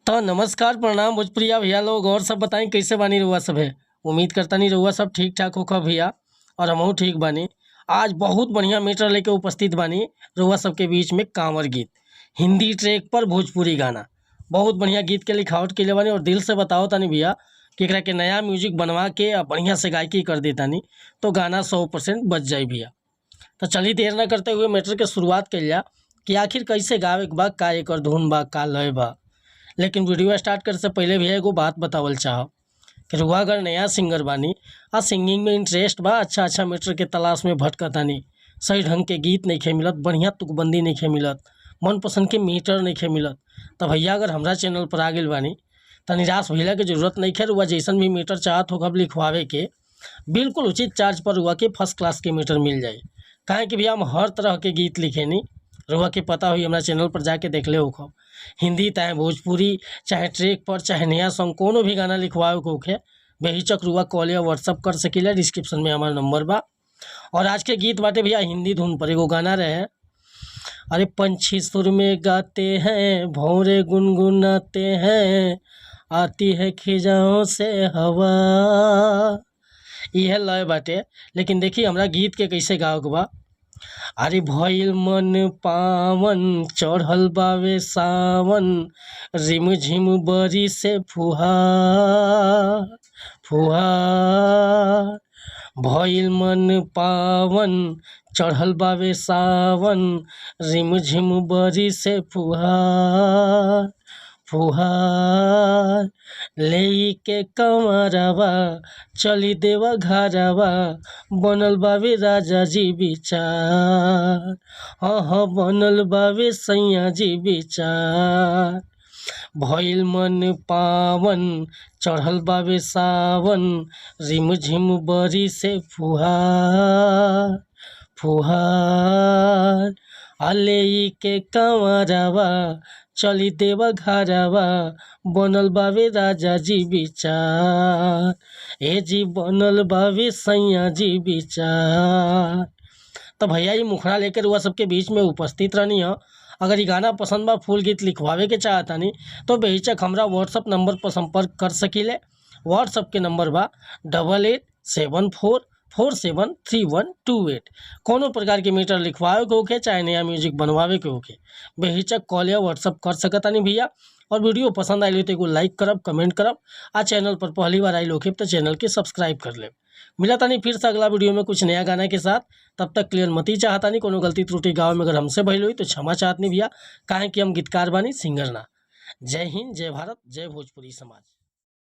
तो नमस्कार प्रणाम भोजपुरिया भैया लोग और सब बताएं कैसे बानी रउआ सब है। उम्मीद करता नहीं रउआ सब ठीक ठाक होखा भैया और हमहू ठीक बानी। आज बहुत बढ़िया मैटर लेके उपस्थित बानी रउआ सबके बीच में कांवर गीत हिंदी ट्रैक पर भोजपुरी गाना। बहुत बढ़िया गीत के लिखावट के बानी और दिल से बताओ तानी भैया कि एकरा के नया म्यूजिक बनवा के और बढ़िया से गायकी कर देतानी तो गाना 100% बच जाए भैया। तो चलिए देर न करते हुए मैटर के शुरुआत कइल जा कि आखिर कैसे गावे के बा, का एकर धुन बा, का लय बा। लेकिन वीडियो स्टार्ट करे से पहले भी एगो बात बतावल चाहब कि रुआ अगर नया सिंगर बानी आ सिंगिंग में इंटरेस्ट बा, अच्छा मैटर के तलाश में भटकतानी, सही ढंग के गीत नहीं खे मिलत, बढ़िया तुकबंदी नहीं खे मिलत, मनपसंद के मीटर नहीं खे मिलत, तो भैया अगर हमरा चैनल पर आ गइल बानी तो निराश भइला के जरूरत नहीं खे। रुआ जैसन भी मीटर चाहत हो कब लिखवावे के बिल्कुल उचित चार्ज पर रुआ के फर्स्ट क्लास के मीटर मिल जाए। काहे कि भैया हम हर तरह के गीत लिखेनी, रुआ के पता हुई हमारा चैनल पर जाके देख ले हो। हिंदी चाहे भोजपुरी चाहे ट्रैक पर चाहे नया सॉन्ग कोनो भी गाना लिखवाओ के होखे बेहिचक रुआ कॉल या व्हाट्सअप कर सकीला। डिस्क्रिप्शन में हमारा नंबर बा। और आज के गीत बाटे भैया हिंदी धुन पर एगो गाना रहे, अरे पंछी सुर में गाते हैं, भौरे गुनगुनाते हैं, आती है खिजाओं से हवा, यह लय बाटे। लेकिन देखिए हमरा गीत के कैसे गाओ के बा। अरे भइल मन पावन चढ़ल बावे सावन, रिम झिम बरी से फुहार फुहार। भइल मन पावन चढ़ल बावे सावन, रिम झिम बरी से फुहार फुहार। लेके कंवरवा चली देवा घरवा, बनल बावे राजा जी विचार, हाँ बनल बावे सैया जी विचार। भइल मन पावन चढ़ल बावे सावन, रिम झिम बरी से फुहार फुहार। अले के कंवरवा चली देवा घरवा, बनल बावे राजा जी विचार, ए जी बनल बावे सैया जी विचार। तो भैया ये मुखड़ा लेकर वह सबके बीच में उपस्थित रहनी है। अगर ये गाना पसंद बा, फुल गीत लिखवावे के चाहता नहीं तो बेहिचक हमरा व्हाट्सअप नंबर पर संपर्क कर सकीले। व्हाट्सअप के नंबर बा 8874473128। कोनो प्रकार के मीटर लिखवावे के होखे चाहे नया म्यूजिक बनवावे के होखे बेहिचक कॉल या व्हाट्सअप कर सकतानी भैया। और वीडियो पसंद आइल तो एगो लाइक करब, कमेंट करब, आ चैनल पर पहली बार आइल होखे तो चैनल के सब्सक्राइब कर लेब। मिला तानी फिर से अगला वीडियो में कुछ नया गाना के साथ। तब तक क्लियर मती चाहता नहीं, कोनो गलती त्रुटि गाँव में अगर हमसे भइल हुई तो क्षमा चाहत नहीं भैया, काहे कि हम गीतकार बानी, सिंगर ना। जय हिंद, जय भारत, जय भोजपुरी समाज।